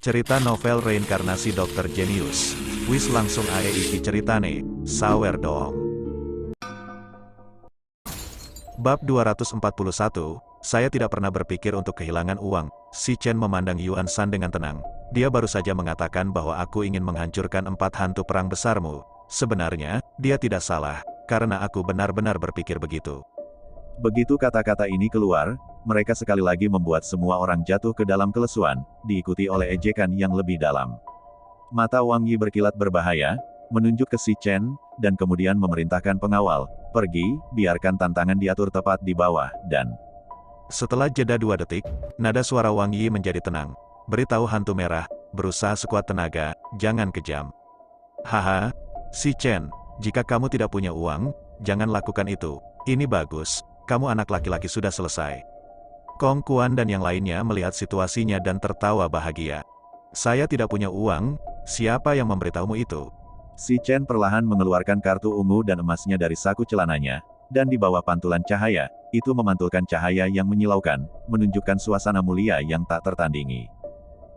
Cerita novel reinkarnasi Dokter Jenius. Wis langsung ae iki ceritane, sawer dong. Bab 241, saya tidak pernah berpikir untuk kehilangan uang. Si Chen memandang Yuan Shan dengan tenang. Dia baru saja mengatakan bahwa aku ingin menghancurkan 4 hantu perang besarmu. Sebenarnya, dia tidak salah, karena aku benar-benar berpikir begitu. Begitu kata-kata ini keluar, mereka sekali lagi membuat semua orang jatuh ke dalam kelesuan, diikuti oleh ejekan yang lebih dalam. Mata Wang Yi berkilat berbahaya, menunjuk ke si Chen, dan kemudian memerintahkan pengawal, pergi, biarkan tantangan diatur tepat di bawah, dan... Setelah jeda 2 detik, nada suara Wang Yi menjadi tenang. Beritahu hantu merah, berusaha sekuat tenaga, jangan kejam. Haha, si Chen, jika kamu tidak punya uang, jangan lakukan itu. Ini bagus, kamu anak laki-laki sudah selesai. Kong Kuan dan yang lainnya melihat situasinya dan tertawa bahagia. Saya tidak punya uang, siapa yang memberitahumu itu? Si Chen perlahan mengeluarkan kartu ungu dan emasnya dari saku celananya, dan di bawah pantulan cahaya, itu memantulkan cahaya yang menyilaukan, menunjukkan suasana mulia yang tak tertandingi.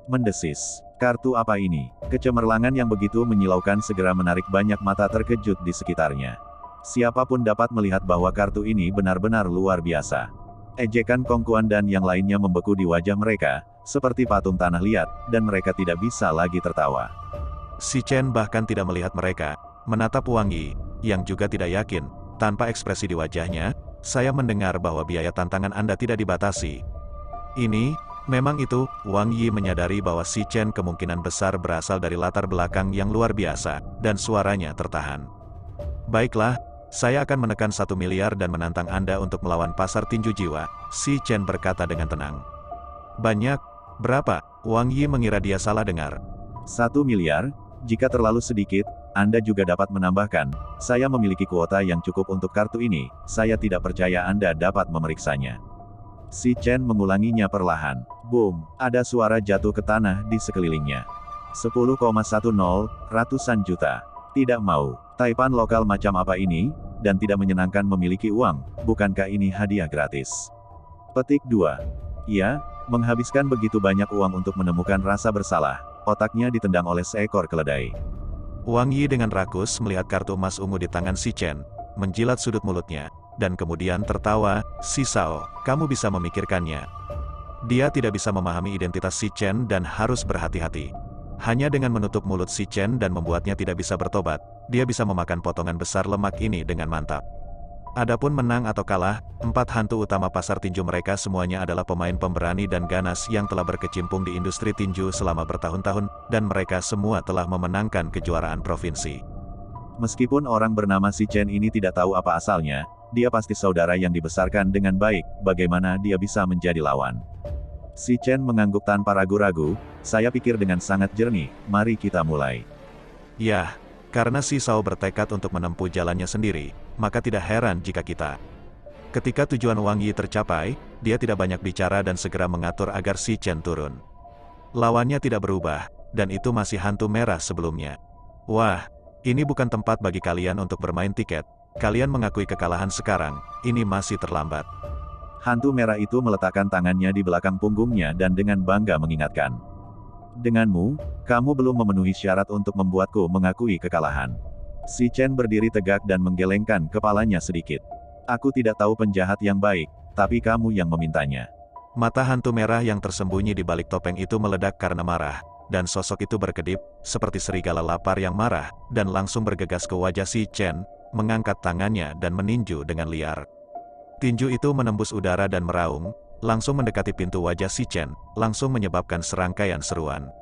Mendesis. Kartu apa ini? Kecemerlangan yang begitu menyilaukan segera menarik banyak mata terkejut di sekitarnya. Siapapun dapat melihat bahwa kartu ini benar-benar luar biasa. Ejekan Kong Kuan dan yang lainnya membeku di wajah mereka, seperti patung tanah liat, dan mereka tidak bisa lagi tertawa. Si Chen bahkan tidak melihat mereka, menatap Wang Yi, yang juga tidak yakin. Tanpa ekspresi di wajahnya, saya mendengar bahwa biaya tantangan Anda tidak dibatasi. Ini, memang itu, Wang Yi menyadari bahwa si Chen kemungkinan besar berasal dari latar belakang yang luar biasa, dan suaranya tertahan. Baiklah, saya akan menekan 1 miliar dan menantang Anda untuk melawan pasar tinju jiwa, si Chen berkata dengan tenang. Banyak? Berapa? Wang Yi mengira dia salah dengar. 1 miliar? Jika terlalu sedikit, Anda juga dapat menambahkan. Saya memiliki kuota yang cukup untuk kartu ini, saya tidak percaya Anda dapat memeriksanya. Si Chen mengulanginya perlahan. Boom, ada suara jatuh ke tanah di sekelilingnya. 10,10, ratusan juta. Tidak mau. Taipan lokal macam apa ini, dan tidak menyenangkan memiliki uang, bukankah ini hadiah gratis? Petik 2. Ia, menghabiskan begitu banyak uang untuk menemukan rasa bersalah, otaknya ditendang oleh seekor keledai. Wang Yi dengan rakus melihat kartu emas ungu di tangan si Chen, menjilat sudut mulutnya, dan kemudian tertawa, si Sao, kamu bisa memikirkannya. Dia tidak bisa memahami identitas si Chen dan harus berhati-hati. Hanya dengan menutup mulut si Chen dan membuatnya tidak bisa bertobat, dia bisa memakan potongan besar lemak ini dengan mantap. Adapun menang atau kalah, 4 hantu utama pasar tinju mereka semuanya adalah pemain pemberani dan ganas yang telah berkecimpung di industri tinju selama bertahun-tahun, dan mereka semua telah memenangkan kejuaraan provinsi. Meskipun orang bernama si Chen ini tidak tahu apa asalnya, dia pasti saudara yang dibesarkan dengan baik, bagaimana dia bisa menjadi lawan? Si Chen mengangguk tanpa ragu-ragu, saya pikir dengan sangat jernih, mari kita mulai. Yah, karena si Sao bertekad untuk menempuh jalannya sendiri, maka tidak heran jika kita. Ketika tujuan Wang Yi tercapai, dia tidak banyak bicara dan segera mengatur agar si Chen turun. Lawannya tidak berubah, dan itu masih hantu merah sebelumnya. Wah, ini bukan tempat bagi kalian untuk bermain tiket, kalian mengakui kekalahan sekarang, ini masih terlambat. Hantu merah itu meletakkan tangannya di belakang punggungnya dan dengan bangga mengingatkan. Denganmu, kamu belum memenuhi syarat untuk membuatku mengakui kekalahan. Si Chen berdiri tegak dan menggelengkan kepalanya sedikit. Aku tidak tahu penjahat yang baik, tapi kamu yang memintanya. Mata hantu merah yang tersembunyi di balik topeng itu meledak karena marah, dan sosok itu berkedip, seperti serigala lapar yang marah, dan langsung bergegas ke wajah si Chen, mengangkat tangannya dan meninju dengan liar. Tinju itu menembus udara dan meraung, langsung mendekati pintu wajah si Chen, langsung menyebabkan serangkaian seruan.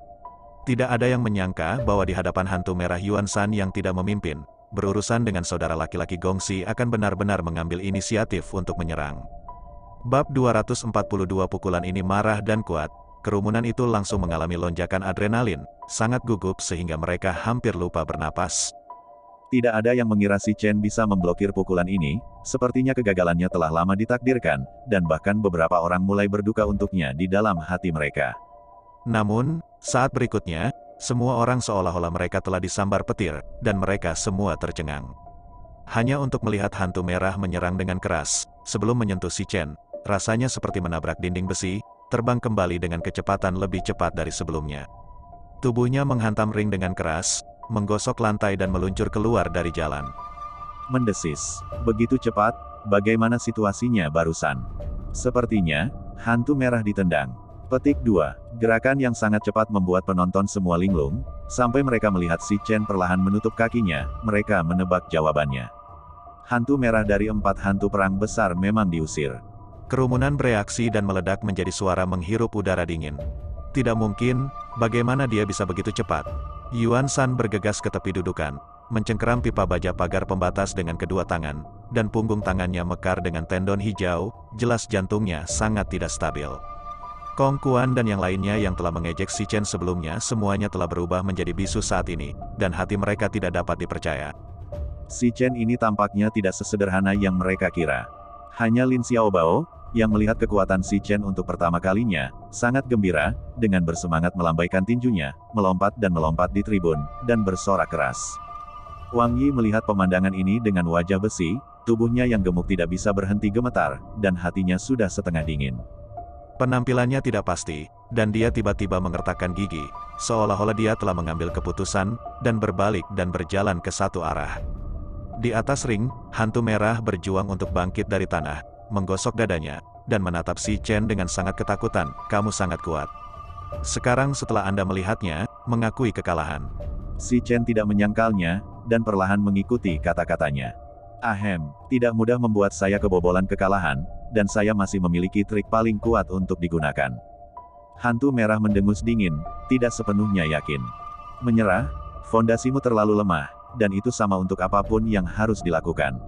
Tidak ada yang menyangka bahwa di hadapan hantu merah Yuan Shan yang tidak memimpin, berurusan dengan saudara laki-laki Gongxi akan benar-benar mengambil inisiatif untuk menyerang. Bab 242 pukulan ini marah dan kuat, kerumunan itu langsung mengalami lonjakan adrenalin, sangat gugup sehingga mereka hampir lupa bernapas. Tidak ada yang mengira si Chen bisa memblokir pukulan ini, sepertinya kegagalannya telah lama ditakdirkan, dan bahkan beberapa orang mulai berduka untuknya di dalam hati mereka. Namun, saat berikutnya, semua orang seolah-olah mereka telah disambar petir, dan mereka semua tercengang. Hanya untuk melihat hantu merah menyerang dengan keras, sebelum menyentuh si Chen, rasanya seperti menabrak dinding besi, terbang kembali dengan kecepatan lebih cepat dari sebelumnya. Tubuhnya menghantam ring dengan keras, menggosok lantai dan meluncur keluar dari jalan. Mendesis. Begitu cepat, bagaimana situasinya barusan? Sepertinya, hantu merah ditendang. Petik 2. Gerakan yang sangat cepat membuat penonton semua linglung, sampai mereka melihat si Chen perlahan menutup kakinya, mereka menebak jawabannya. Hantu merah dari 4 hantu perang besar memang diusir. Kerumunan bereaksi dan meledak menjadi suara menghirup udara dingin. Tidak mungkin, bagaimana dia bisa begitu cepat? Yuan Shan bergegas ke tepi dudukan, mencengkeram pipa baja pagar pembatas dengan kedua tangan, dan punggung tangannya mekar dengan tendon hijau, jelas jantungnya sangat tidak stabil. Kong Kuan dan yang lainnya yang telah mengejek si Chen sebelumnya semuanya telah berubah menjadi bisu saat ini, dan hati mereka tidak dapat dipercaya. Si Chen ini tampaknya tidak sesederhana yang mereka kira. Hanya Lin Xiaobao, yang melihat kekuatan si Chen untuk pertama kalinya, sangat gembira, dengan bersemangat melambaikan tinjunya, melompat di tribun, dan bersorak keras. Wang Yi melihat pemandangan ini dengan wajah besi, tubuhnya yang gemuk tidak bisa berhenti gemetar, dan hatinya sudah setengah dingin. Penampilannya tidak pasti, dan dia tiba-tiba mengertakkan gigi, seolah-olah dia telah mengambil keputusan, dan berbalik dan berjalan ke satu arah. Di atas ring, hantu merah berjuang untuk bangkit dari tanah, menggosok dadanya, dan menatap si Chen dengan sangat ketakutan, "Kamu sangat kuat. Sekarang setelah Anda melihatnya, mengakui kekalahan." Si Chen tidak menyangkalnya, dan perlahan mengikuti kata-katanya. "Ahem, tidak mudah membuat saya kebobolan kekalahan, dan saya masih memiliki trik paling kuat untuk digunakan." Hantu merah mendengus dingin, tidak sepenuhnya yakin. "Menyerah? Fondasimu terlalu lemah, dan itu sama untuk apapun yang harus dilakukan."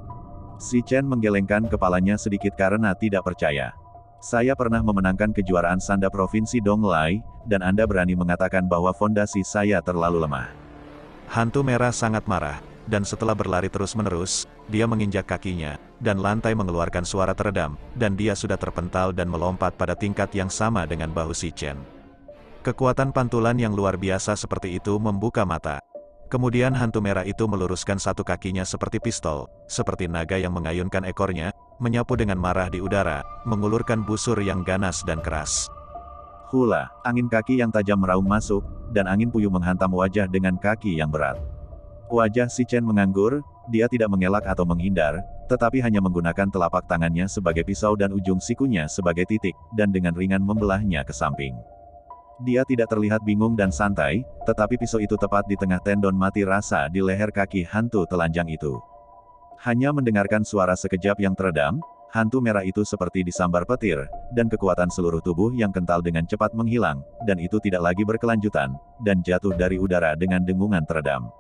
Si Chen menggelengkan kepalanya sedikit karena tidak percaya. "Saya pernah memenangkan kejuaraan Sanda Provinsi Donglai, dan Anda berani mengatakan bahwa fondasi saya terlalu lemah." Hantu merah sangat marah, dan setelah berlari terus-menerus, dia menginjak kakinya, dan lantai mengeluarkan suara teredam, dan dia sudah terpental dan melompat pada tingkat yang sama dengan bahu si Chen. Kekuatan pantulan yang luar biasa seperti itu membuka mata. Kemudian hantu merah itu meluruskan satu kakinya seperti pistol, seperti naga yang mengayunkan ekornya, menyapu dengan marah di udara, mengulurkan busur yang ganas dan keras. Hula, angin kaki yang tajam meraung masuk, dan angin puyuh menghantam wajah dengan kaki yang berat. Wajah si Chen menganggur, dia tidak mengelak atau menghindar, tetapi hanya menggunakan telapak tangannya sebagai pisau dan ujung sikunya sebagai titik, dan dengan ringan membelahnya ke samping. Dia tidak terlihat bingung dan santai, tetapi pisau itu tepat di tengah tendon mati rasa di leher kaki hantu telanjang itu. Hanya mendengarkan suara sekejap yang teredam, hantu merah itu seperti disambar petir, dan kekuatan seluruh tubuh yang kental dengan cepat menghilang, dan itu tidak lagi berkelanjutan, dan jatuh dari udara dengan dengungan teredam.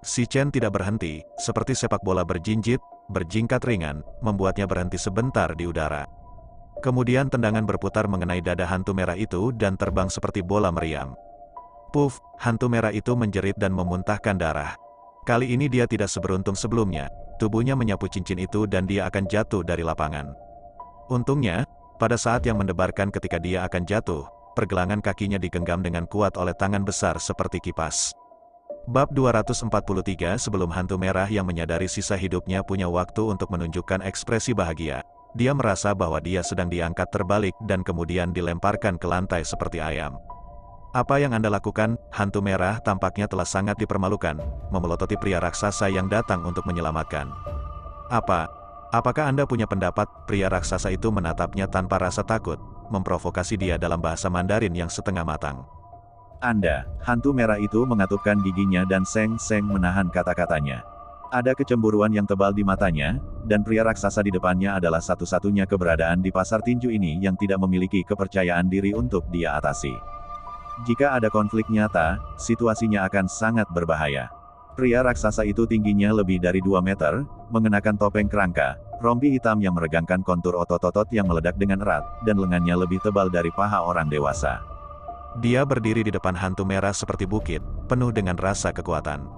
Si Chen tidak berhenti, seperti sepak bola berjinjit, berjingkat ringan, membuatnya berhenti sebentar di udara. Kemudian tendangan berputar mengenai dada hantu merah itu dan terbang seperti bola meriam. Puff, hantu merah itu menjerit dan memuntahkan darah. Kali ini dia tidak seberuntung sebelumnya, tubuhnya menyapu cincin itu dan dia akan jatuh dari lapangan. Untungnya, pada saat yang mendebarkan ketika dia akan jatuh, pergelangan kakinya digenggam dengan kuat oleh tangan besar seperti kipas. Bab 243 Sebelum hantu merah yang menyadari sisa hidupnya punya waktu untuk menunjukkan ekspresi bahagia, dia merasa bahwa dia sedang diangkat terbalik dan kemudian dilemparkan ke lantai seperti ayam. "Apa yang Anda lakukan?" Hantu merah tampaknya telah sangat dipermalukan, memelototi pria raksasa yang datang untuk menyelamatkan. Apakah Anda punya pendapat?" Pria raksasa itu menatapnya tanpa rasa takut, memprovokasi dia dalam bahasa Mandarin yang setengah matang. "Anda," hantu merah itu mengatupkan giginya dan seng-seng menahan kata-katanya. Ada kecemburuan yang tebal di matanya, dan pria raksasa di depannya adalah satu-satunya keberadaan di pasar tinju ini yang tidak memiliki kepercayaan diri untuk dia atasi. Jika ada konflik nyata, situasinya akan sangat berbahaya. Pria raksasa itu tingginya lebih dari 2 meter, mengenakan topeng kerangka, rompi hitam yang meregangkan kontur otot-otot yang meledak dengan erat, dan lengannya lebih tebal dari paha orang dewasa. Dia berdiri di depan hantu merah seperti bukit, penuh dengan rasa kekuatan.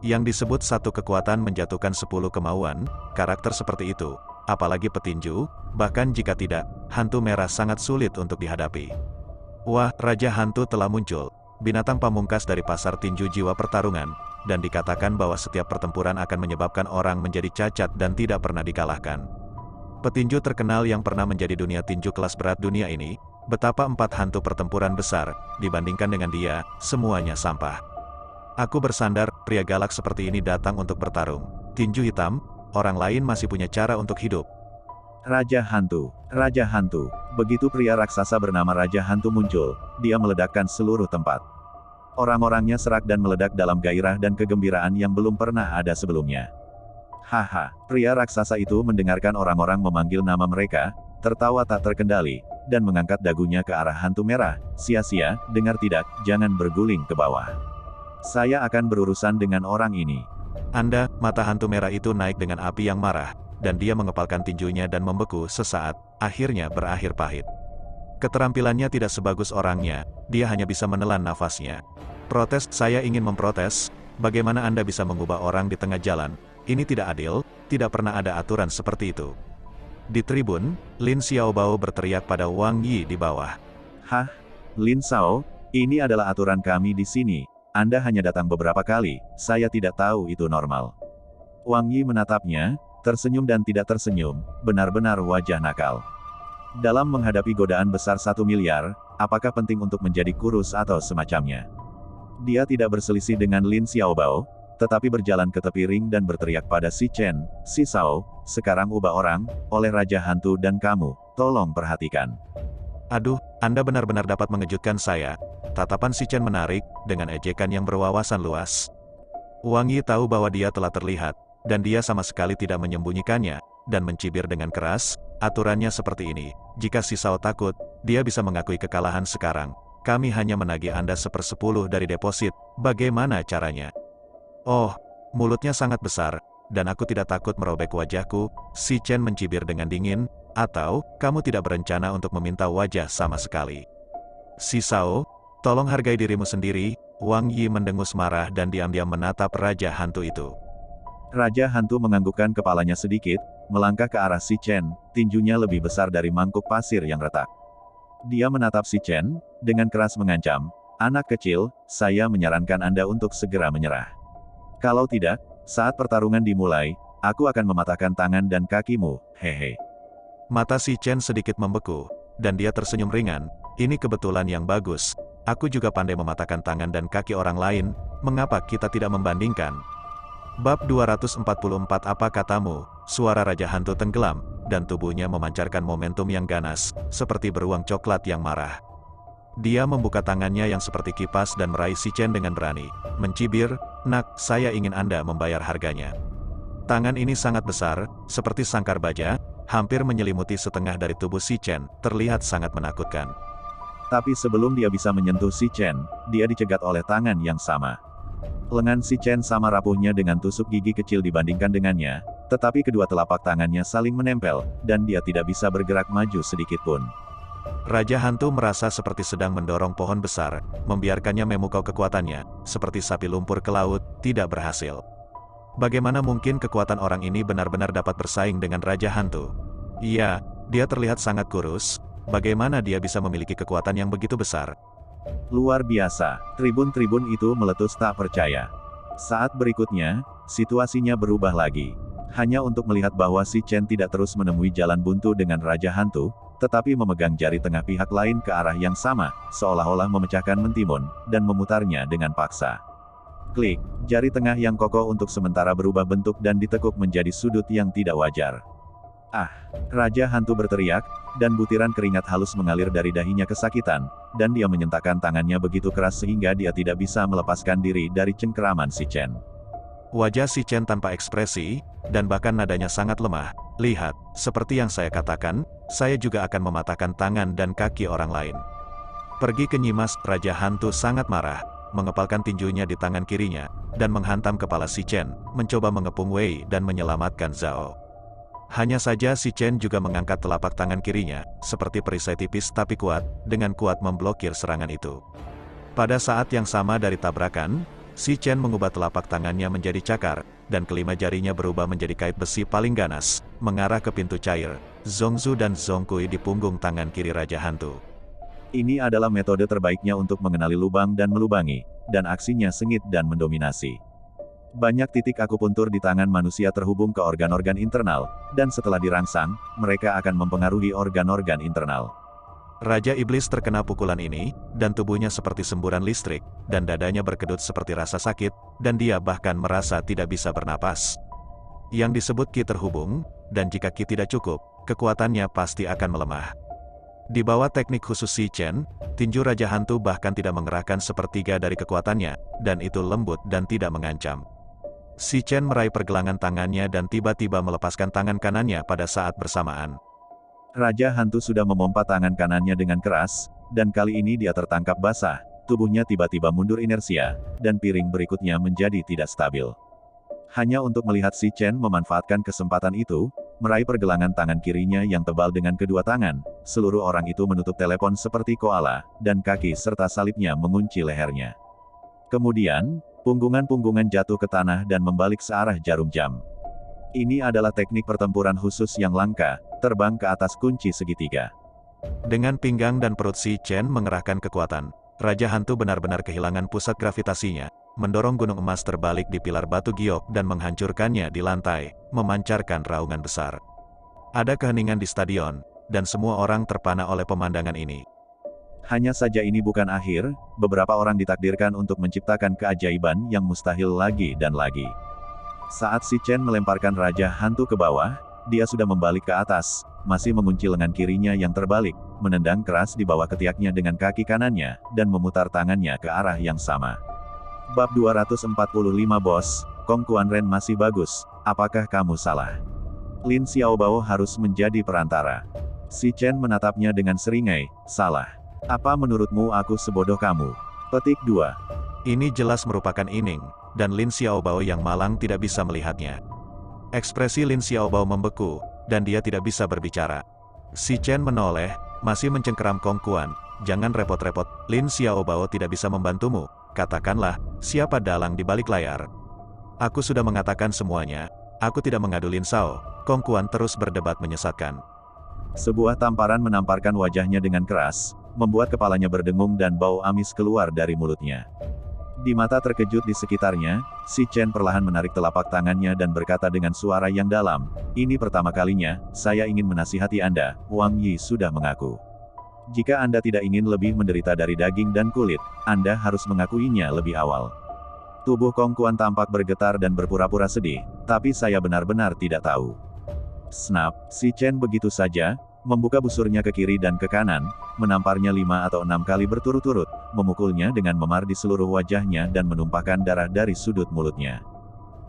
Yang disebut satu kekuatan menjatuhkan 10 kemauan, karakter seperti itu, apalagi petinju, bahkan jika tidak, hantu merah sangat sulit untuk dihadapi. Wah, Raja Hantu telah muncul, binatang pamungkas dari pasar tinju jiwa pertarungan, dan dikatakan bahwa setiap pertempuran akan menyebabkan orang menjadi cacat dan tidak pernah dikalahkan. Petinju terkenal yang pernah menjadi dunia tinju kelas berat dunia ini, Betapa 4 hantu pertempuran besar, dibandingkan dengan dia, semuanya sampah. Aku bersandar, pria galak seperti ini datang untuk bertarung. Tinju hitam, orang lain masih punya cara untuk hidup. Raja Hantu. Raja Hantu. Begitu pria raksasa bernama Raja Hantu muncul, dia meledakkan seluruh tempat. Orang-orangnya serak dan meledak dalam gairah dan kegembiraan yang belum pernah ada sebelumnya. Haha, pria raksasa itu mendengarkan orang-orang memanggil nama mereka, tertawa tak terkendali, dan mengangkat dagunya ke arah hantu merah. Sia-sia, dengar tidak, jangan berguling ke bawah. Saya akan berurusan dengan orang ini. Anda, mata hantu merah itu naik dengan api yang marah, dan dia mengepalkan tinjunya dan membeku sesaat, akhirnya berakhir pahit. Keterampilannya tidak sebagus orangnya, dia hanya bisa menelan nafasnya. Protes, saya ingin memprotes, bagaimana Anda bisa mengubah orang di tengah jalan? Ini tidak adil, tidak pernah ada aturan seperti itu. Di tribun, Lin Xiaobao berteriak pada Wang Yi di bawah. Hah? Lin Xiao, ini adalah aturan kami di sini. Anda hanya datang beberapa kali, saya tidak tahu itu normal. Wang Yi menatapnya, tersenyum dan tidak tersenyum, benar-benar wajah nakal. Dalam menghadapi godaan besar 1 miliar, apakah penting untuk menjadi kurus atau semacamnya? Dia tidak berselisih dengan Lin Xiaobao, tetapi berjalan ke tepi ring dan berteriak pada Si Chen, Si Sao, sekarang ubah orang, oleh Raja Hantu dan kamu, tolong perhatikan. Aduh, Anda benar-benar dapat mengejutkan saya. Tatapan Si Chen menarik, dengan ejekan yang berwawasan luas. Wang Yi tahu bahwa dia telah terlihat, dan dia sama sekali tidak menyembunyikannya, dan mencibir dengan keras, aturannya seperti ini, jika Si Sao takut, dia bisa mengakui kekalahan sekarang. Kami hanya menagih Anda 1/10 dari deposit, bagaimana caranya? Oh, mulutnya sangat besar, dan aku tidak takut merobek wajahku, Si Chen mencibir dengan dingin, atau, kamu tidak berencana untuk meminta wajah sama sekali. Si Sao, tolong hargai dirimu sendiri, Wang Yi mendengus marah dan diam-diam menatap Raja Hantu itu. Raja Hantu menganggukkan kepalanya sedikit, melangkah ke arah Si Chen, tinjunya lebih besar dari mangkuk pasir yang retak. Dia menatap Si Chen, dengan keras mengancam, anak kecil, saya menyarankan Anda untuk segera menyerah. Kalau tidak, saat pertarungan dimulai, aku akan mematahkan tangan dan kakimu, hehe. Mata Si Chen sedikit membeku, dan dia tersenyum ringan, ini kebetulan yang bagus, aku juga pandai mematahkan tangan dan kaki orang lain, mengapa kita tidak membandingkan? Bab 244 apa katamu? Suara Raja Hantu tenggelam, dan tubuhnya memancarkan momentum yang ganas, seperti beruang coklat yang marah. Dia membuka tangannya yang seperti kipas dan meraih Si Chen dengan berani, mencibir, nak, saya ingin Anda membayar harganya. Tangan ini sangat besar, seperti sangkar baja, hampir menyelimuti setengah dari tubuh Si Chen, terlihat sangat menakutkan. Tapi sebelum dia bisa menyentuh Si Chen, dia dicegat oleh tangan yang sama. Lengan Si Chen sama rapuhnya dengan tusuk gigi kecil dibandingkan dengannya, tetapi kedua telapak tangannya saling menempel, dan dia tidak bisa bergerak maju sedikit pun. Raja Hantu merasa seperti sedang mendorong pohon besar, membiarkannya memukau kekuatannya, seperti sapi lumpur ke laut, tidak berhasil. Bagaimana mungkin kekuatan orang ini benar-benar dapat bersaing dengan Raja Hantu? Iya, dia terlihat sangat kurus, bagaimana dia bisa memiliki kekuatan yang begitu besar? Luar biasa, tribun-tribun itu meletus tak percaya. Saat berikutnya, situasinya berubah lagi. Hanya untuk melihat bahwa Si Chen tidak terus menemui jalan buntu dengan Raja Hantu, tetapi memegang jari tengah pihak lain ke arah yang sama, seolah-olah memecahkan mentimun, dan memutarnya dengan paksa. Klik, jari tengah yang kokoh untuk sementara berubah bentuk dan ditekuk menjadi sudut yang tidak wajar. Ah! Raja Hantu berteriak, dan butiran keringat halus mengalir dari dahinya kesakitan, dan dia menyentakkan tangannya begitu keras sehingga dia tidak bisa melepaskan diri dari cengkeraman Si Chen. Wajah Si Chen tanpa ekspresi, dan bahkan nadanya sangat lemah. Lihat, seperti yang saya katakan, saya juga akan mematahkan tangan dan kaki orang lain. Pergi ke Nyimas, Raja Hantu sangat marah, mengepalkan tinjunya di tangan kirinya, dan menghantam kepala Si Chen, mencoba mengepung Wei dan menyelamatkan Zhao. Hanya saja Si Chen juga mengangkat telapak tangan kirinya, seperti perisai tipis tapi kuat, dengan kuat memblokir serangan itu. Pada saat yang sama dari tabrakan, Si Chen mengubah telapak tangannya menjadi cakar, dan kelima jarinya berubah menjadi kait besi paling ganas, mengarah ke pintu cair, Zhongzu dan Zhongkui di punggung tangan kiri Raja Hantu. Ini adalah metode terbaiknya untuk mengenali lubang dan melubangi, dan aksinya sengit dan mendominasi. Banyak titik akupuntur di tangan manusia terhubung ke organ-organ internal, dan setelah dirangsang, mereka akan mempengaruhi organ-organ internal. Raja Iblis terkena pukulan ini, dan tubuhnya seperti semburan listrik, dan dadanya berkedut seperti rasa sakit, dan dia bahkan merasa tidak bisa bernapas. Yang disebut Qi terhubung, dan jika Qi tidak cukup, kekuatannya pasti akan melemah. Di bawah teknik khusus Si Chen, tinju Raja Hantu bahkan tidak mengerahkan sepertiga dari kekuatannya, dan itu lembut dan tidak mengancam. Si Chen meraih pergelangan tangannya dan tiba-tiba melepaskan tangan kanannya pada saat bersamaan. Raja Hantu sudah memompa tangan kanannya dengan keras, dan kali ini dia tertangkap basah, tubuhnya tiba-tiba mundur inersia, dan piring berikutnya menjadi tidak stabil. Hanya untuk melihat Si Chen memanfaatkan kesempatan itu, meraih pergelangan tangan kirinya yang tebal dengan kedua tangan, seluruh orang itu menutup telepon seperti koala, dan kaki serta salibnya mengunci lehernya. Kemudian, punggungan-punggungan jatuh ke tanah dan membalik searah jarum jam. Ini adalah teknik pertempuran khusus yang langka, terbang ke atas kunci segitiga. Dengan pinggang dan perut Si Chen mengerahkan kekuatan, Raja Hantu benar-benar kehilangan pusat gravitasinya, mendorong gunung emas terbalik di pilar batu giok dan menghancurkannya di lantai, memancarkan raungan besar. Ada keheningan di stadion, dan semua orang terpana oleh pemandangan ini. Hanya saja ini bukan akhir, beberapa orang ditakdirkan untuk menciptakan keajaiban yang mustahil lagi dan lagi. Saat Si Chen melemparkan Raja Hantu ke bawah, dia sudah membalik ke atas, masih mengunci lengan kirinya yang terbalik, menendang keras di bawah ketiaknya dengan kaki kanannya, dan memutar tangannya ke arah yang sama. Bab 245 Bos, Kong Kuan Ren masih bagus, apakah kamu salah? Lin Xiaobao harus menjadi perantara. Si Chen menatapnya dengan seringai, salah. Apa menurutmu aku sebodoh kamu? Petik 2. Ini jelas merupakan ining, dan Lin Xiaobao yang malang tidak bisa melihatnya. Ekspresi Lin Xiaobao membeku, dan dia tidak bisa berbicara. Si Chen menoleh, masih mencengkeram Kong Kuan, jangan repot-repot, Lin Xiaobao tidak bisa membantumu. Katakanlah, siapa dalang di balik layar? Aku sudah mengatakan semuanya, aku tidak mengadu Lin Xiao. Kong Kuan terus berdebat menyesatkan. Sebuah tamparan menamparkan wajahnya dengan keras, membuat kepalanya berdengung dan bau amis keluar dari mulutnya. Di mata terkejut di sekitarnya, Si Chen perlahan menarik telapak tangannya dan berkata dengan suara yang dalam, ini pertama kalinya, saya ingin menasihati Anda, Wang Yi sudah mengaku. Jika Anda tidak ingin lebih menderita dari daging dan kulit, Anda harus mengakuinya lebih awal. Tubuh Kong Kuan tampak bergetar dan berpura-pura sedih, tapi saya benar-benar tidak tahu. Snap, Si Chen begitu saja, membuka busurnya ke kiri dan ke kanan, menamparnya 5 atau 6 kali berturut-turut, memukulnya dengan memar di seluruh wajahnya dan menumpahkan darah dari sudut mulutnya.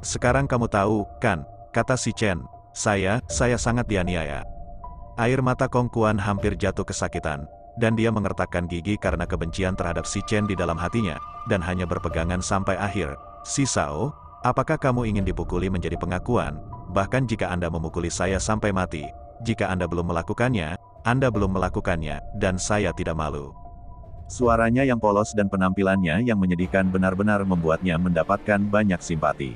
Sekarang kamu tahu, kan, kata Si Chen, saya sangat dianiaya. Air mata Kong Kuan hampir jatuh kesakitan, dan dia mengertakkan gigi karena kebencian terhadap Si Chen di dalam hatinya, dan hanya berpegangan sampai akhir. Si Xiao, apakah kamu ingin dipukuli menjadi pengakuan, bahkan jika Anda memukuli saya sampai mati, jika Anda belum melakukannya, Anda belum melakukannya, dan saya tidak malu. Suaranya yang polos dan penampilannya yang menyedihkan benar-benar membuatnya mendapatkan banyak simpati.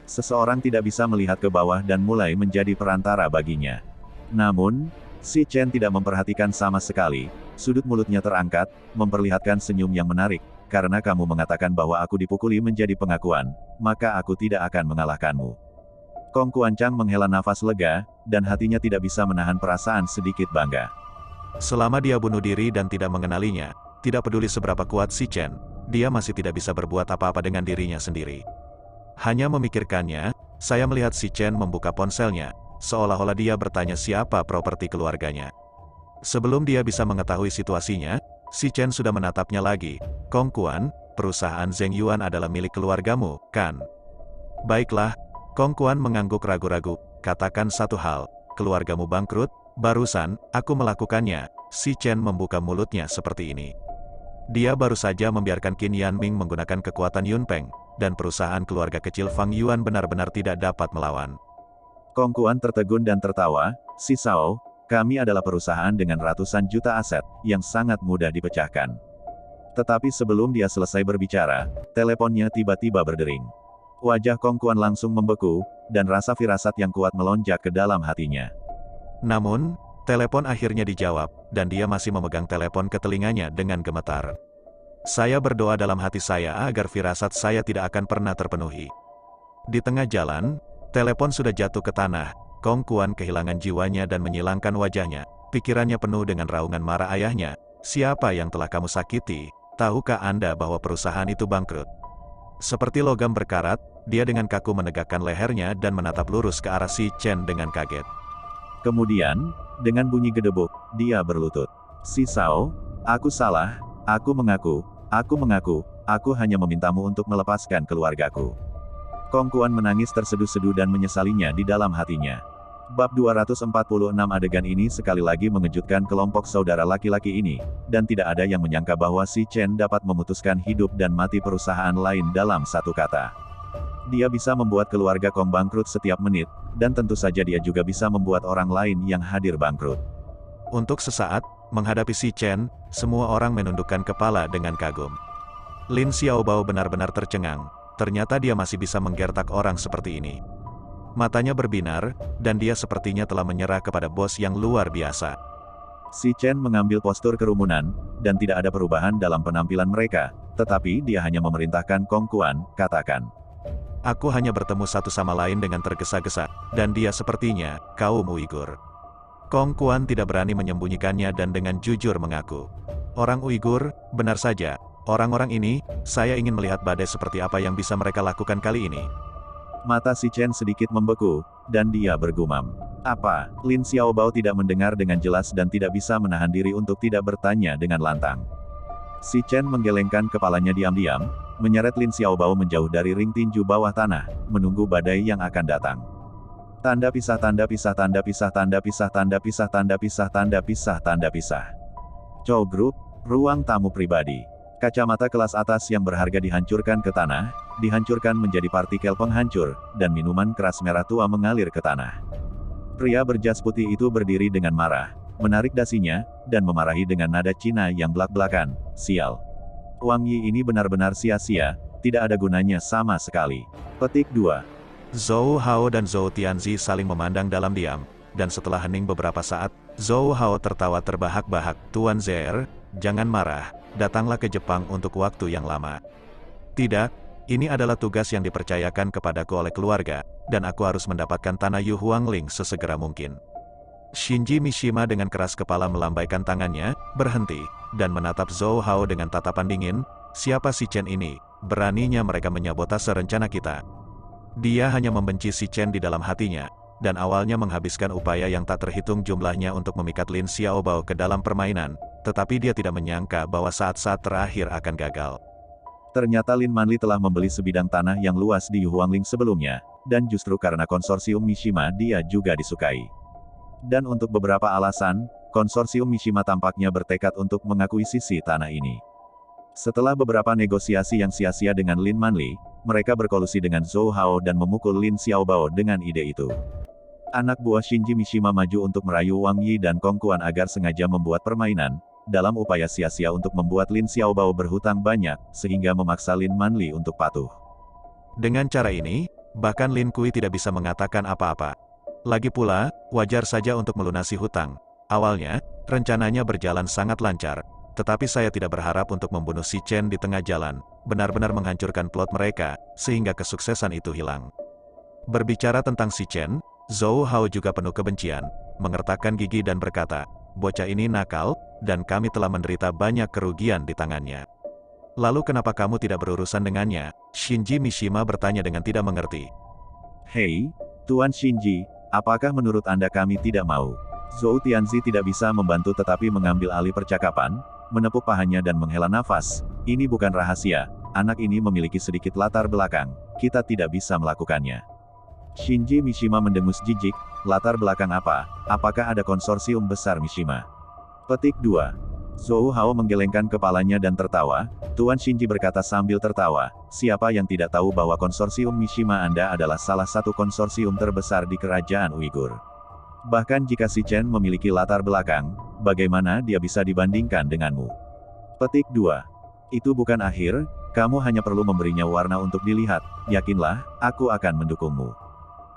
Seseorang tidak bisa melihat ke bawah dan mulai menjadi perantara baginya. Namun, Si Chen tidak memperhatikan sama sekali, sudut mulutnya terangkat, memperlihatkan senyum yang menarik, karena kamu mengatakan bahwa aku dipukuli menjadi pengakuan, maka aku tidak akan mengalahkanmu. Kong Kuan Chang menghela nafas lega, dan hatinya tidak bisa menahan perasaan sedikit bangga. Selama dia bunuh diri dan tidak mengenalinya, tidak peduli seberapa kuat Si Chen, dia masih tidak bisa berbuat apa-apa dengan dirinya sendiri. Hanya memikirkannya, saya melihat Si Chen membuka ponselnya, seolah-olah dia bertanya siapa properti keluarganya. Sebelum dia bisa mengetahui situasinya, Si Chen sudah menatapnya lagi. Kong Kuan, perusahaan Zheng Yuan adalah milik keluargamu, kan? Baiklah, Kong Kuan mengangguk ragu-ragu, katakan satu hal, keluargamu bangkrut, barusan, aku melakukannya. Si Chen membuka mulutnya seperti ini. Dia baru saja membiarkan Qin Yanming menggunakan kekuatan Yun Peng, dan perusahaan keluarga kecil Fang Yuan benar-benar tidak dapat melawan. Kong Kuan tertegun dan tertawa, Si Xiao, kami adalah perusahaan dengan ratusan juta aset, yang sangat mudah dipecahkan. Tetapi sebelum dia selesai berbicara, teleponnya tiba-tiba berdering. Wajah Kong Kuan langsung membeku, dan rasa firasat yang kuat melonjak ke dalam hatinya. Namun, telepon akhirnya dijawab, dan dia masih memegang telepon ke telinganya dengan gemetar. Saya berdoa dalam hati saya agar firasat saya tidak akan pernah terpenuhi. Di tengah jalan, telepon sudah jatuh ke tanah, Kong Kuan kehilangan jiwanya dan menyilangkan wajahnya, pikirannya penuh dengan raungan marah ayahnya. Siapa yang telah kamu sakiti? Tahukah Anda bahwa perusahaan itu bangkrut? Seperti logam berkarat, dia dengan kaku menegakkan lehernya dan menatap lurus ke arah si Chen dengan kaget. Kemudian, dengan bunyi gedebuk, dia berlutut. Si Sao, aku salah, aku mengaku, aku hanya memintamu untuk melepaskan keluargaku. Kong Kuan menangis terseduh-seduh dan menyesalinya di dalam hatinya. Bab 246 adegan ini sekali lagi mengejutkan kelompok saudara laki-laki ini, dan tidak ada yang menyangka bahwa si Chen dapat memutuskan hidup dan mati perusahaan lain dalam satu kata. Dia bisa membuat keluarga Kong bangkrut setiap menit, dan tentu saja dia juga bisa membuat orang lain yang hadir bangkrut. Untuk sesaat, menghadapi si Chen, semua orang menundukkan kepala dengan kagum. Lin Xiaobao benar-benar tercengang, ternyata dia masih bisa menggertak orang seperti ini. Matanya berbinar, dan dia sepertinya telah menyerah kepada bos yang luar biasa. Si Chen mengambil postur kerumunan, dan tidak ada perubahan dalam penampilan mereka, tetapi dia hanya memerintahkan Kong Kuan, katakan. Aku hanya bertemu satu sama lain dengan tergesa-gesa, dan dia sepertinya kaum Uighur. Kong Kuan tidak berani menyembunyikannya dan dengan jujur mengaku. Orang Uighur, benar saja, orang-orang ini, saya ingin melihat badai seperti apa yang bisa mereka lakukan kali ini. Mata si Chen sedikit membeku, dan dia bergumam. Apa? Lin Xiaobao tidak mendengar dengan jelas dan tidak bisa menahan diri untuk tidak bertanya dengan lantang. Si Chen menggelengkan kepalanya diam-diam, menyeret Lin Xiaobao menjauh dari ring tinju bawah tanah, menunggu badai yang akan datang. Tanda pisah, tanda pisah, tanda pisah, tanda pisah, tanda pisah, tanda pisah, tanda pisah, tanda pisah. Chow Group, ruang tamu pribadi. Kacamata kelas atas yang berharga dihancurkan ke tanah, dihancurkan menjadi partikel penghancur, dan minuman keras merah tua mengalir ke tanah. Pria berjas putih itu berdiri dengan marah, menarik dasinya, dan memarahi dengan nada Cina yang belak-belakan, sial. Wang Yi ini benar-benar sia-sia, tidak ada gunanya sama sekali. Petik 2. Zhou Hao dan Zhou Tianzi saling memandang dalam diam, dan setelah hening beberapa saat, Zhou Hao tertawa terbahak-bahak, Tuan Zer, jangan marah, datanglah ke Jepang untuk waktu yang lama. Tidak, ini adalah tugas yang dipercayakan kepadaku oleh keluarga, dan aku harus mendapatkan tanah Yu Huangling sesegera mungkin. Shinji Mishima dengan keras kepala melambaikan tangannya, berhenti, dan menatap Zhou Hao dengan tatapan dingin. Siapa si Chen ini? Beraninya mereka menyabotase rencana kita. Dia hanya membenci si Chen di dalam hatinya, dan awalnya menghabiskan upaya yang tak terhitung jumlahnya untuk memikat Lin Xiaobao ke dalam permainan, tetapi dia tidak menyangka bahwa saat-saat terakhir akan gagal. Ternyata Lin Manli telah membeli sebidang tanah yang luas di Yu Huangling sebelumnya, dan justru karena konsorsium Mishima dia juga disukai. Dan untuk beberapa alasan, konsorsium Mishima tampaknya bertekad untuk mengakuisisi tanah ini. Setelah beberapa negosiasi yang sia-sia dengan Lin Manli, mereka berkolusi dengan Zhou Hao dan memukul Lin Xiaobao dengan ide itu. Anak buah Shinji Mishima maju untuk merayu Wang Yi dan Kong Kuan agar sengaja membuat permainan, dalam upaya sia-sia untuk membuat Lin Xiaobao berhutang banyak, sehingga memaksa Lin Manli untuk patuh. Dengan cara ini, bahkan Lin Kui tidak bisa mengatakan apa-apa. Lagi pula, wajar saja untuk melunasi hutang. Awalnya, rencananya berjalan sangat lancar, tetapi saya tidak berharap untuk membunuh si Chen di tengah jalan, benar-benar menghancurkan plot mereka, sehingga kesuksesan itu hilang. Berbicara tentang si Chen, Zhou Hao juga penuh kebencian, mengertakkan gigi dan berkata, bocah ini nakal, dan kami telah menderita banyak kerugian di tangannya. Lalu kenapa kamu tidak berurusan dengannya? Shinji Mishima bertanya dengan tidak mengerti. Hei, Tuan Shinji, apakah menurut Anda kami tidak mau? Zhou Tianzi tidak bisa membantu tetapi mengambil alih percakapan, menepuk pahanya dan menghela nafas. Ini bukan rahasia, anak ini memiliki sedikit latar belakang, kita tidak bisa melakukannya. Shinji Mishima mendengus jijik, latar belakang apa? Apakah ada konsorsium besar Mishima? Petik 2. Zhou Hao menggelengkan kepalanya dan tertawa. Tuan Shinji berkata sambil tertawa, siapa yang tidak tahu bahwa konsorsium Mishima Anda adalah salah satu konsorsium terbesar di kerajaan Uighur. Bahkan jika si Chen memiliki latar belakang, bagaimana dia bisa dibandingkan denganmu? Petik 2. Itu bukan akhir, kamu hanya perlu memberinya warna untuk dilihat, yakinlah, aku akan mendukungmu.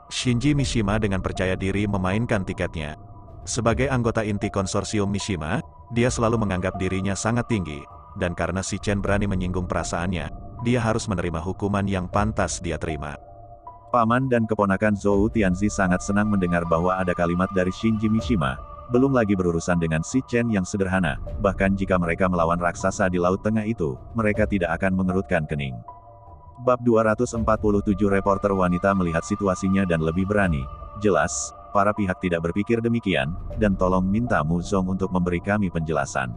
Shinji Mishima dengan percaya diri memainkan tiketnya. Sebagai anggota inti konsorsium Mishima, dia selalu menganggap dirinya sangat tinggi, dan karena si Chen berani menyinggung perasaannya, dia harus menerima hukuman yang pantas dia terima. Paman dan keponakan Zhou Tianzi sangat senang mendengar bahwa ada kalimat dari Shinji Mishima, Belum lagi berurusan dengan si Chen yang sederhana, bahkan jika mereka melawan raksasa di Laut Tengah itu, mereka tidak akan mengerutkan kening. Bab 247 Reporter wanita melihat situasinya dan lebih berani. Jelas, para pihak tidak berpikir demikian, dan tolong minta Mu Zong untuk memberi kami penjelasan.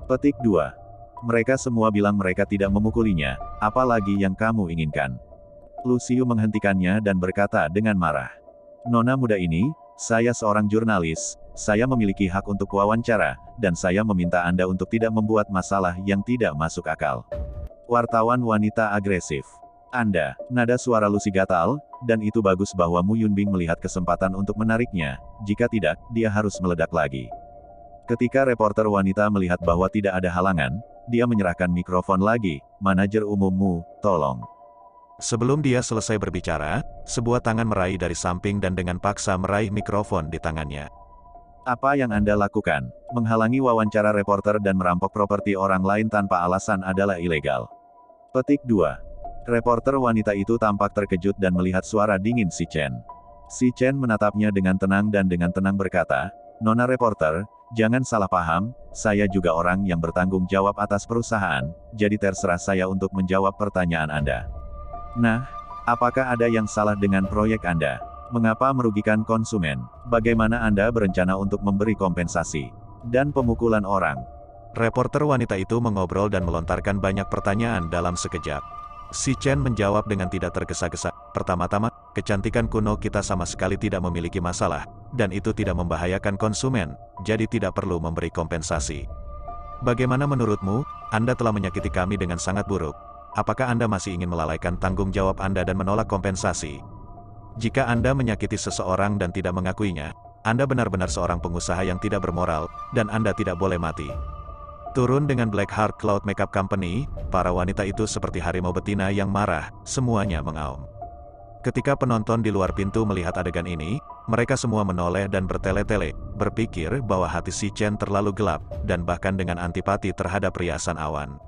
Petik 2. Mereka semua bilang mereka tidak memukulinya, apalagi yang kamu inginkan. Lucio menghentikannya dan berkata dengan marah. Nona muda ini, saya seorang jurnalis, saya memiliki hak untuk wawancara, dan saya meminta Anda untuk tidak membuat masalah yang tidak masuk akal. Wartawan wanita agresif. Anda, nada suara Lucy gatal, dan itu bagus bahwa Mu Yunbing melihat kesempatan untuk menariknya, jika tidak, dia harus meledak lagi. Ketika reporter wanita melihat bahwa tidak ada halangan, dia menyerahkan mikrofon lagi, manajer umummu, tolong. Sebelum dia selesai berbicara, sebuah tangan meraih dari samping dan dengan paksa meraih mikrofon di tangannya. Apa yang Anda lakukan? Menghalangi wawancara reporter dan merampok properti orang lain tanpa alasan adalah ilegal. Petik 2. Reporter wanita itu tampak terkejut dan melihat suara dingin si Chen. Si Chen menatapnya dengan tenang dan dengan tenang berkata, Nona reporter, jangan salah paham, saya juga orang yang bertanggung jawab atas perusahaan, jadi terserah saya untuk menjawab pertanyaan Anda. Nah, apakah ada yang salah dengan proyek Anda? Mengapa merugikan konsumen? Bagaimana Anda berencana untuk memberi kompensasi? Dan pemukulan orang? Reporter wanita itu mengobrol dan melontarkan banyak pertanyaan dalam sekejap. Si Chen menjawab dengan tidak tergesa-gesa. Pertama-tama, kecantikan kuno kita sama sekali tidak memiliki masalah, dan itu tidak membahayakan konsumen, jadi tidak perlu memberi kompensasi. Bagaimana menurutmu? Anda telah menyakiti kami dengan sangat buruk. Apakah Anda masih ingin melalaikan tanggung jawab Anda dan menolak kompensasi? Jika Anda menyakiti seseorang dan tidak mengakuinya, Anda benar-benar seorang pengusaha yang tidak bermoral, dan Anda tidak boleh mati. Turun dengan Black Heart Cloud Makeup Company, para wanita itu seperti harimau betina yang marah, semuanya mengaum. Ketika penonton di luar pintu melihat adegan ini, mereka semua menoleh dan bertele-tele, berpikir bahwa hati si Chen terlalu gelap, dan bahkan dengan antipati terhadap riasan awan.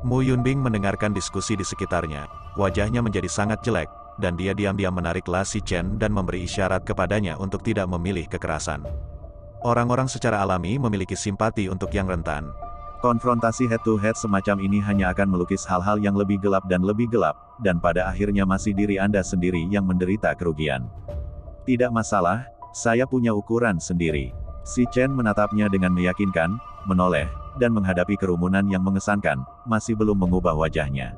Mu Yunbing mendengarkan diskusi di sekitarnya, wajahnya menjadi sangat jelek, dan dia diam-diam menariklah si Chen dan memberi isyarat kepadanya untuk tidak memilih kekerasan. Orang-orang secara alami memiliki simpati untuk yang rentan. Konfrontasi head-to-head semacam ini hanya akan melukis hal-hal yang lebih gelap, dan pada akhirnya masih diri Anda sendiri yang menderita kerugian. Tidak masalah, saya punya ukuran sendiri. Si Chen menatapnya dengan meyakinkan, menoleh, dan menghadapi kerumunan yang mengesankan, masih belum mengubah wajahnya.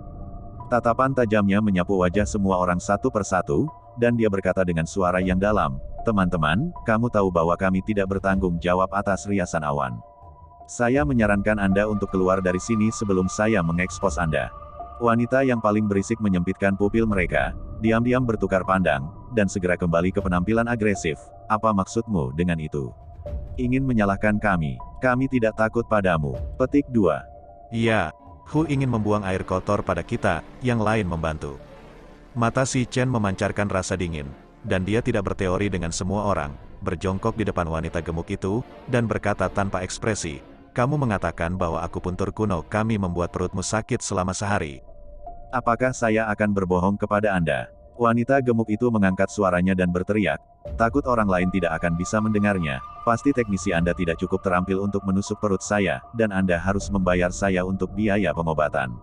Tatapan tajamnya menyapu wajah semua orang satu persatu, dan dia berkata dengan suara yang dalam, teman-teman, kamu tahu bahwa kami tidak bertanggung jawab atas riasan awan. Saya menyarankan Anda untuk keluar dari sini sebelum saya mengekspos Anda. Wanita yang paling berisik menyempitkan pupil mereka, diam-diam bertukar pandang, dan segera kembali ke penampilan agresif. Apa maksudmu dengan itu? Ingin menyalahkan kami tidak takut padamu. Petik 2. Iya, Hu ingin membuang air kotor pada kita, yang lain membantu. Mata si Chen memancarkan rasa dingin, dan dia tidak berteori dengan semua orang, berjongkok di depan wanita gemuk itu, dan berkata tanpa ekspresi, kamu mengatakan bahwa akupuntur kuno kami membuat perutmu sakit selama sehari. Apakah saya akan berbohong kepada Anda? Wanita gemuk itu mengangkat suaranya dan berteriak, takut orang lain tidak akan bisa mendengarnya, pasti teknisi Anda tidak cukup terampil untuk menusuk perut saya, dan Anda harus membayar saya untuk biaya pengobatan.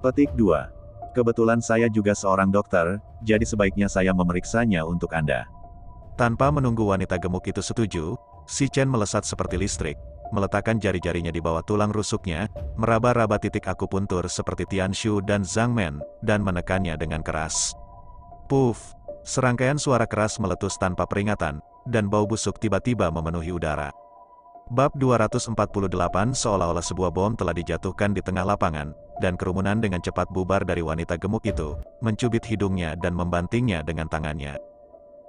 Petik 2. Kebetulan saya juga seorang dokter, jadi sebaiknya saya memeriksanya untuk Anda. Tanpa menunggu wanita gemuk itu setuju, si Chen melesat seperti listrik, meletakkan jari-jarinya di bawah tulang rusuknya, meraba-raba titik akupuntur seperti Tianshu dan Zhang Men, dan menekannya dengan keras. Puff! Serangkaian suara keras meletus tanpa peringatan, dan bau busuk tiba-tiba memenuhi udara. Bab 248 seolah-olah sebuah bom telah dijatuhkan di tengah lapangan, dan kerumunan dengan cepat bubar dari wanita gemuk itu, mencubit hidungnya dan membantingnya dengan tangannya.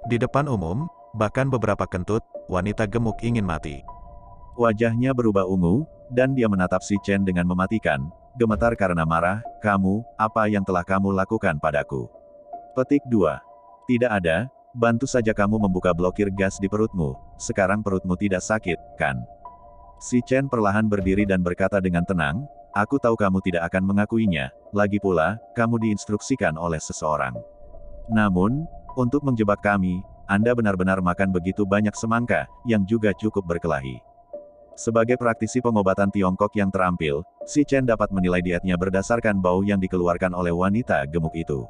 Di depan umum, bahkan beberapa kentut, wanita gemuk ingin mati. Wajahnya berubah ungu, dan dia menatap si Chen dengan mematikan, gemetar karena marah, kamu, apa yang telah kamu lakukan padaku? Petik 2. Tidak ada, bantu saja kamu membuka blokir gas di perutmu, sekarang perutmu tidak sakit, kan? Si Chen perlahan berdiri dan berkata dengan tenang, aku tahu kamu tidak akan mengakuinya, lagi pula, kamu diinstruksikan oleh seseorang. Namun, untuk menjebak kami, Anda benar-benar makan begitu banyak semangka, yang juga cukup berkelahi. Sebagai praktisi pengobatan Tiongkok yang terampil, Si Chen dapat menilai dietnya berdasarkan bau yang dikeluarkan oleh wanita gemuk itu.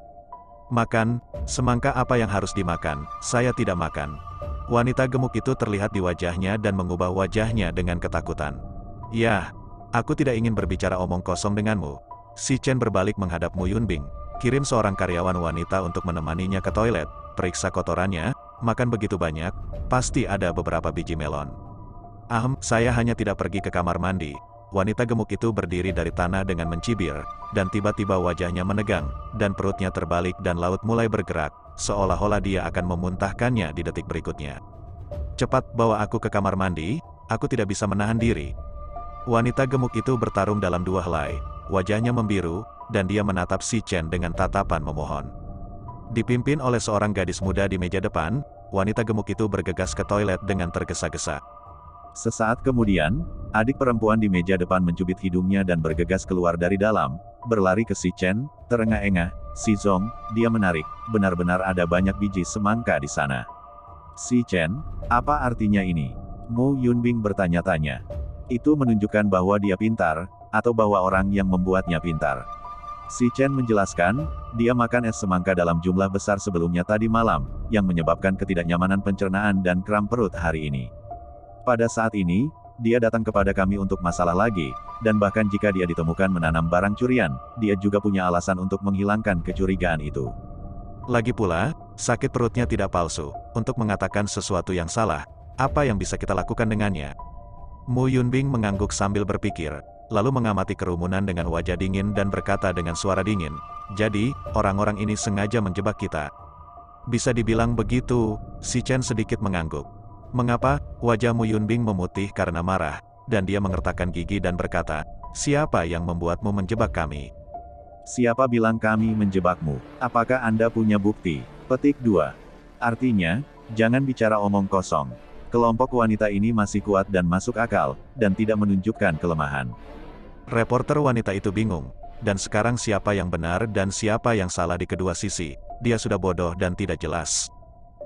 Makan, semangka apa yang harus dimakan, saya tidak makan. Wanita gemuk itu terlihat di wajahnya dan mengubah wajahnya dengan ketakutan. Ya, aku tidak ingin berbicara omong kosong denganmu. Si Chen berbalik menghadap Mu Yunbing, kirim seorang karyawan wanita untuk menemaninya ke toilet, periksa kotorannya, makan begitu banyak, pasti ada beberapa biji melon. Saya hanya tidak pergi ke kamar mandi. Wanita gemuk itu berdiri dari tanah dengan mencibir, dan tiba-tiba wajahnya menegang, dan perutnya terbalik dan laut mulai bergerak, seolah-olah dia akan memuntahkannya di detik berikutnya. Cepat bawa aku ke kamar mandi, aku tidak bisa menahan diri. Wanita gemuk itu bertarung dalam dua helai, wajahnya membiru, dan dia menatap Si Chen dengan tatapan memohon. Dipimpin oleh seorang gadis muda di meja depan, wanita gemuk itu bergegas ke toilet dengan tergesa-gesa. Sesaat kemudian, adik perempuan di meja depan mencubit hidungnya dan bergegas keluar dari dalam, berlari ke Si Chen, terengah-engah, "Si Zong, dia menarik, benar-benar ada banyak biji semangka di sana." "Si Chen, apa artinya ini?" Mu Yunbing bertanya-tanya. Itu menunjukkan bahwa dia pintar, atau bahwa orang yang membuatnya pintar. Si Chen menjelaskan, dia makan es semangka dalam jumlah besar sebelumnya tadi malam, yang menyebabkan ketidaknyamanan pencernaan dan kram perut hari ini. Pada saat ini, dia datang kepada kami untuk masalah lagi, dan bahkan jika dia ditemukan menanam barang curian, dia juga punya alasan untuk menghilangkan kecurigaan itu. Lagi pula, sakit perutnya tidak palsu. Untuk mengatakan sesuatu yang salah, apa yang bisa kita lakukan dengannya? Mu Yunbing mengangguk sambil berpikir, lalu mengamati kerumunan dengan wajah dingin dan berkata dengan suara dingin, "Jadi, orang-orang ini sengaja menjebak kita." Bisa dibilang begitu, Si Chen sedikit mengangguk. Mengapa? Wajah Mu Yunbing memutih karena marah, dan dia mengertakkan gigi dan berkata, "Siapa yang membuatmu menjebak kami?" "Siapa bilang kami menjebakmu? Apakah Anda punya bukti?" Petik 2. Artinya, jangan bicara omong kosong. Kelompok wanita ini masih kuat dan masuk akal, dan tidak menunjukkan kelemahan. Reporter wanita itu bingung, dan sekarang siapa yang benar dan siapa yang salah di kedua sisi, dia sudah bodoh dan tidak jelas.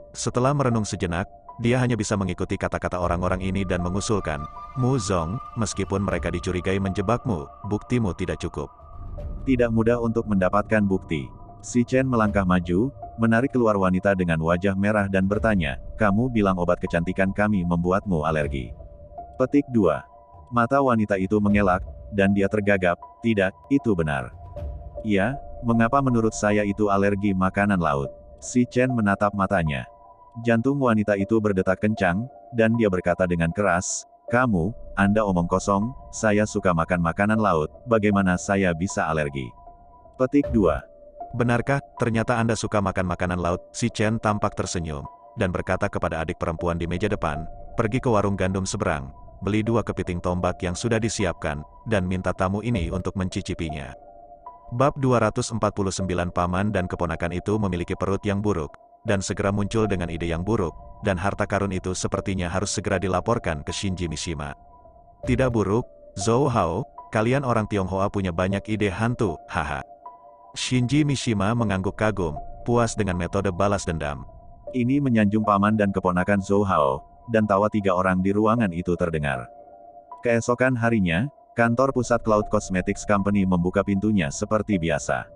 Setelah merenung sejenak, dia hanya bisa mengikuti kata-kata orang-orang ini dan mengusulkan, "Mu Zong, meskipun mereka dicurigai menjebakmu, buktimu tidak cukup." Tidak mudah untuk mendapatkan bukti. Si Chen melangkah maju, menarik keluar wanita dengan wajah merah dan bertanya, "Kamu bilang obat kecantikan kami membuatmu alergi." Petik 2. Mata wanita itu mengelak, dan dia tergagap, "Tidak, itu benar." "Iya, mengapa menurut saya itu alergi makanan laut?" Si Chen menatap matanya. Jantung wanita itu berdetak kencang, dan dia berkata dengan keras, "Kamu, Anda omong kosong, saya suka makan makanan laut, bagaimana saya bisa alergi?" Petik 2. "Benarkah, ternyata Anda suka makan makanan laut?" Si Chen tampak tersenyum, dan berkata kepada adik perempuan di meja depan, "Pergi ke warung gandum seberang, beli 2 kepiting tombak yang sudah disiapkan, dan minta tamu ini untuk mencicipinya." Bab 249. Paman dan keponakan itu memiliki perut yang buruk, dan segera muncul dengan ide yang buruk, dan harta karun itu sepertinya harus segera dilaporkan ke Shinji Mishima. "Tidak buruk, Zhou Hao, kalian orang Tionghoa punya banyak ide hantu, haha." Shinji Mishima mengangguk kagum, puas dengan metode balas dendam. Ini menyanjung paman dan keponakan Zhou Hao, dan tawa 3 orang di ruangan itu terdengar. Keesokan harinya, kantor pusat Cloud Cosmetics Company membuka pintunya seperti biasa.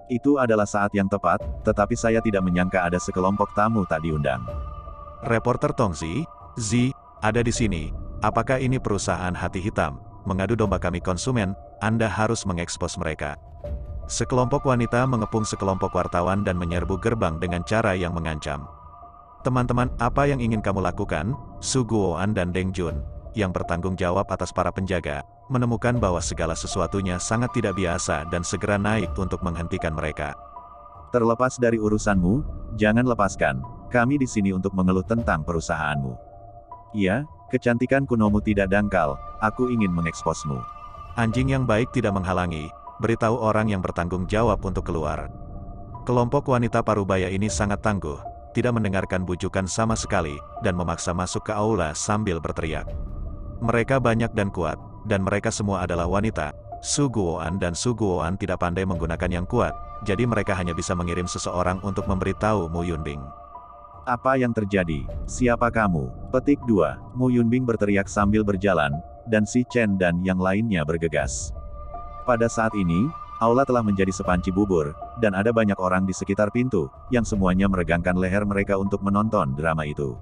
Itu adalah saat yang tepat, tetapi saya tidak menyangka ada sekelompok tamu tak diundang. Reporter Tongzi, ada di sini. Apakah ini perusahaan hati hitam? Mengadu domba kami konsumen, Anda harus mengekspos mereka. Sekelompok wanita mengepung sekelompok wartawan dan menyerbu gerbang dengan cara yang mengancam. "Teman-teman, apa yang ingin kamu lakukan?" Su Guoan dan Deng Jun, yang bertanggung jawab atas para penjaga, menemukan bahwa segala sesuatunya sangat tidak biasa dan segera naik untuk menghentikan mereka. "Terlepas dari urusanmu, jangan lepaskan. Kami di sini untuk mengeluh tentang perusahaanmu." "Iya, kecantikan kunomu tidak dangkal, aku ingin mengeksposmu." Anjing yang baik tidak menghalangi, beritahu orang yang bertanggung jawab untuk keluar. Kelompok wanita parubaya ini sangat tangguh, tidak mendengarkan bujukan sama sekali, dan memaksa masuk ke aula sambil berteriak. Mereka banyak dan kuat, dan mereka semua adalah wanita. Su Guoan dan Su Guoan tidak pandai menggunakan yang kuat, jadi mereka hanya bisa mengirim seseorang untuk memberitahu Mu Yunbing. Apa yang terjadi? Siapa kamu? Petik 2. Mu Yunbing berteriak sambil berjalan, dan Si Chen dan yang lainnya bergegas. Pada saat ini, aula telah menjadi sepanci bubur, dan ada banyak orang di sekitar pintu, yang semuanya meregangkan leher mereka untuk menonton drama itu.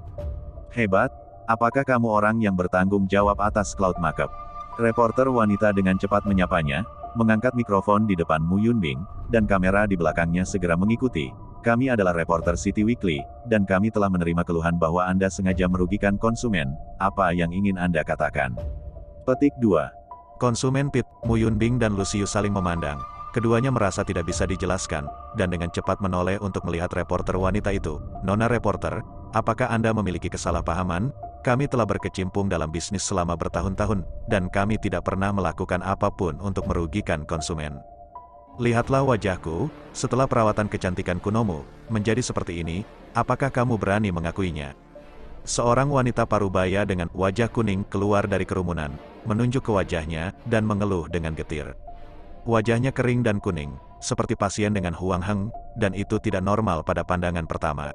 Hebat! Apakah kamu orang yang bertanggung jawab atas Cloud Makeup? Reporter wanita dengan cepat menyapanya, mengangkat mikrofon di depan Mu Yunbing, dan kamera di belakangnya segera mengikuti. Kami adalah reporter City Weekly, dan kami telah menerima keluhan bahwa Anda sengaja merugikan konsumen. Apa yang ingin Anda katakan? Petik 2. Konsumen Pit, Mu Yunbing dan Lucius saling memandang. Keduanya merasa tidak bisa dijelaskan, dan dengan cepat menoleh untuk melihat reporter wanita itu. Nona reporter, apakah Anda memiliki kesalahpahaman? Kami telah berkecimpung dalam bisnis selama bertahun-tahun, dan kami tidak pernah melakukan apapun untuk merugikan konsumen. Lihatlah wajahku, setelah perawatan kecantikan kunomu, menjadi seperti ini, apakah kamu berani mengakuinya? Seorang wanita parubaya dengan wajah kuning keluar dari kerumunan, menunjuk ke wajahnya, dan mengeluh dengan getir. Wajahnya kering dan kuning, seperti pasien dengan Huang Heng, dan itu tidak normal pada pandangan pertama.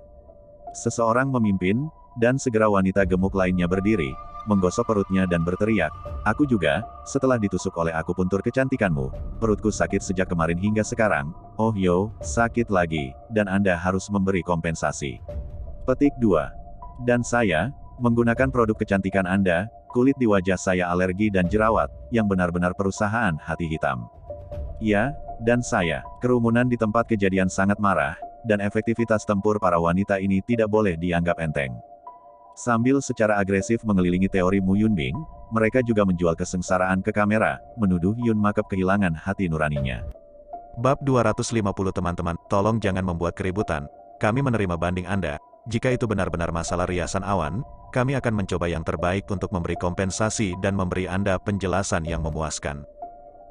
Seseorang memimpin, dan segera wanita gemuk lainnya berdiri, menggosok perutnya dan berteriak, "Aku juga, setelah ditusuk oleh akupuntur kecantikanmu, perutku sakit sejak kemarin hingga sekarang, oh yo, sakit lagi, dan Anda harus memberi kompensasi." Petik 2. Dan saya, menggunakan produk kecantikan Anda, kulit di wajah saya alergi dan jerawat, yang benar-benar perusahaan hati hitam. Ya, dan saya, kerumunan di tempat kejadian sangat marah, dan efektivitas tempur para wanita ini tidak boleh dianggap enteng. Sambil secara agresif mengelilingi teori Mu Yunbing, mereka juga menjual kesengsaraan ke kamera, menuduh Yun Makeup kehilangan hati nuraninya. Bab 250 teman-teman, tolong jangan membuat keributan. Kami menerima banding Anda. Jika itu benar-benar masalah riasan awan, kami akan mencoba yang terbaik untuk memberi kompensasi dan memberi Anda penjelasan yang memuaskan.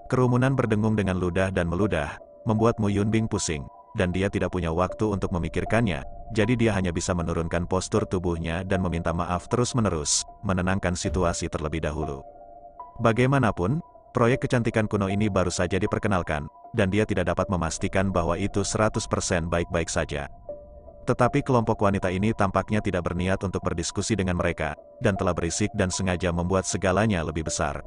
Kerumunan berdengung dengan ludah dan meludah, membuat Mu Yunbing pusing, dan dia tidak punya waktu untuk memikirkannya, jadi dia hanya bisa menurunkan postur tubuhnya dan meminta maaf terus-menerus, menenangkan situasi terlebih dahulu. Bagaimanapun, proyek kecantikan kuno ini baru saja diperkenalkan, dan dia tidak dapat memastikan bahwa itu 100% baik-baik saja. Tetapi kelompok wanita ini tampaknya tidak berniat untuk berdiskusi dengan mereka, dan telah berisik dan sengaja membuat segalanya lebih besar.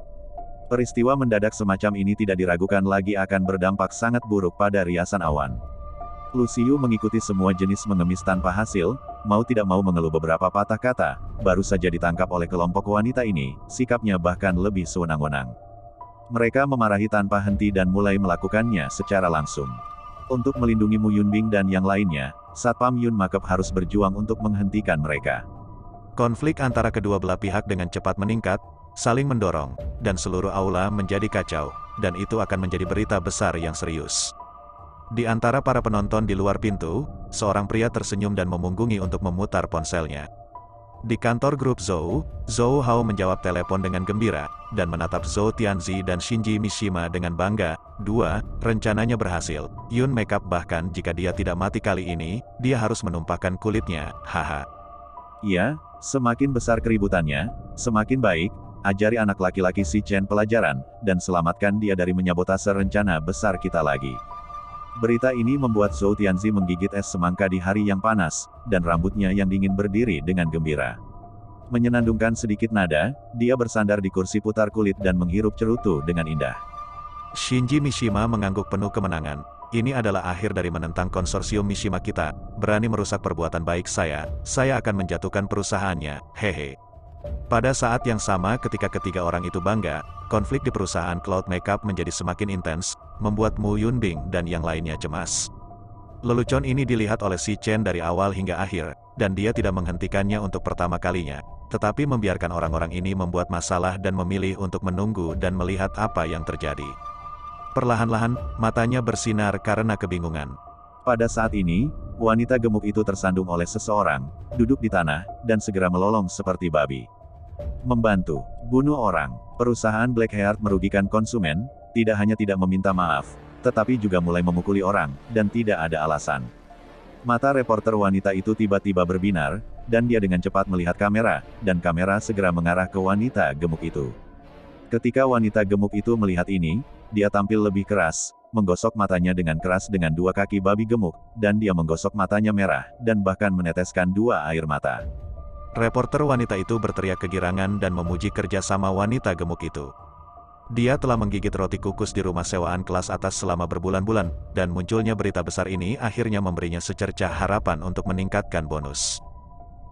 Peristiwa mendadak semacam ini tidak diragukan lagi akan berdampak sangat buruk pada riasan awan. Lucius mengikuti semua jenis mengemis tanpa hasil, mau tidak mau mengeluh beberapa patah kata, baru saja ditangkap oleh kelompok wanita ini, sikapnya bahkan lebih sewenang-wenang. Mereka memarahi tanpa henti dan mulai melakukannya secara langsung. Untuk melindungi Mu Yunbing dan yang lainnya, Satpam Yun Makeup harus berjuang untuk menghentikan mereka. Konflik antara kedua belah pihak dengan cepat meningkat, saling mendorong, dan seluruh aula menjadi kacau, dan itu akan menjadi berita besar yang serius. Di antara para penonton di luar pintu, seorang pria tersenyum dan memunggungi untuk memutar ponselnya. Di kantor grup Zhou, Zhou Hao menjawab telepon dengan gembira, dan menatap Zhou Tianzi dan Shinji Mishima dengan bangga. Rencananya berhasil. Yun Makeup bahkan jika dia tidak mati kali ini, dia harus menumpahkan kulitnya, haha. Ya, semakin besar keributannya, semakin baik, ajari anak laki-laki Si Chen pelajaran, dan selamatkan dia dari menyabotase rencana besar kita lagi. Berita ini membuat Zhou Tianzi menggigit es semangka di hari yang panas, dan rambutnya yang dingin berdiri dengan gembira. Menyenandungkan sedikit nada, dia bersandar di kursi putar kulit dan menghirup cerutu dengan indah. Shinji Mishima mengangguk penuh kemenangan. Ini adalah akhir dari menentang konsorsium Mishima kita, berani merusak perbuatan baik saya akan menjatuhkan perusahaannya, hehe. Pada saat yang sama ketika ketiga orang itu bangga, konflik di perusahaan Cloud Makeup menjadi semakin intens, membuat Mu Yunbing dan yang lainnya cemas. Lelucon ini dilihat oleh Si Chen dari awal hingga akhir, dan dia tidak menghentikannya untuk pertama kalinya, tetapi membiarkan orang-orang ini membuat masalah dan memilih untuk menunggu dan melihat apa yang terjadi. Perlahan-lahan, matanya bersinar karena kebingungan. Pada saat ini, wanita gemuk itu tersandung oleh seseorang, duduk di tanah, dan segera melolong seperti babi. Membantu, bunuh orang, perusahaan Blackheart merugikan konsumen, tidak hanya tidak meminta maaf, tetapi juga mulai memukuli orang, dan tidak ada alasan. Mata reporter wanita itu tiba-tiba berbinar, dan dia dengan cepat melihat kamera, dan kamera segera mengarah ke wanita gemuk itu. Ketika wanita gemuk itu melihat ini, dia tampil lebih keras, menggosok matanya dengan keras dengan dua kaki babi gemuk, dan dia menggosok matanya merah, dan bahkan meneteskan dua air mata. Reporter wanita itu berteriak kegirangan dan memuji kerjasama wanita gemuk itu. Dia telah menggigit roti kukus di rumah sewaan kelas atas selama berbulan-bulan, dan munculnya berita besar ini akhirnya memberinya secercah harapan untuk meningkatkan bonus.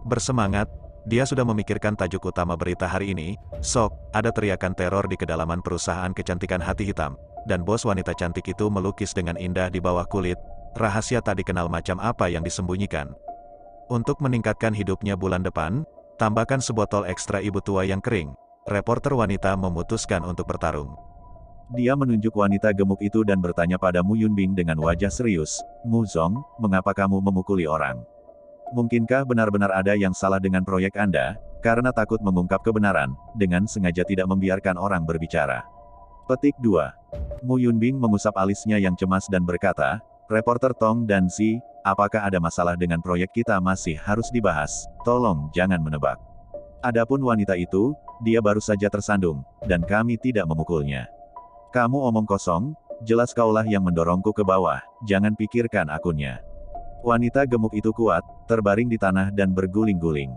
Bersemangat, dia sudah memikirkan tajuk utama berita hari ini. Sok, ada teriakan teror di kedalaman perusahaan kecantikan hati hitam, dan bos wanita cantik itu melukis dengan indah di bawah kulit. Rahasia tak dikenal macam apa yang disembunyikan. Untuk meningkatkan hidupnya bulan depan, tambahkan sebotol ekstra ibu tua yang kering. Reporter wanita memutuskan untuk bertarung. Dia menunjuk wanita gemuk itu dan bertanya pada Mu Yunbing dengan wajah serius, "Mu Zong, mengapa kamu memukuli orang? Mungkinkah benar-benar ada yang salah dengan proyek Anda, karena takut mengungkap kebenaran, dengan sengaja tidak membiarkan orang berbicara?" Petik 2. Mu Yunbing mengusap alisnya yang cemas dan berkata, "Reporter Tong dan Zi, apakah ada masalah dengan proyek kita masih harus dibahas? Tolong jangan menebak." Adapun wanita itu, dia baru saja tersandung, dan kami tidak memukulnya. "Kamu omong kosong, jelas kaulah yang mendorongku ke bawah, jangan pikirkan akunnya." Wanita gemuk itu kuat, terbaring di tanah dan berguling-guling.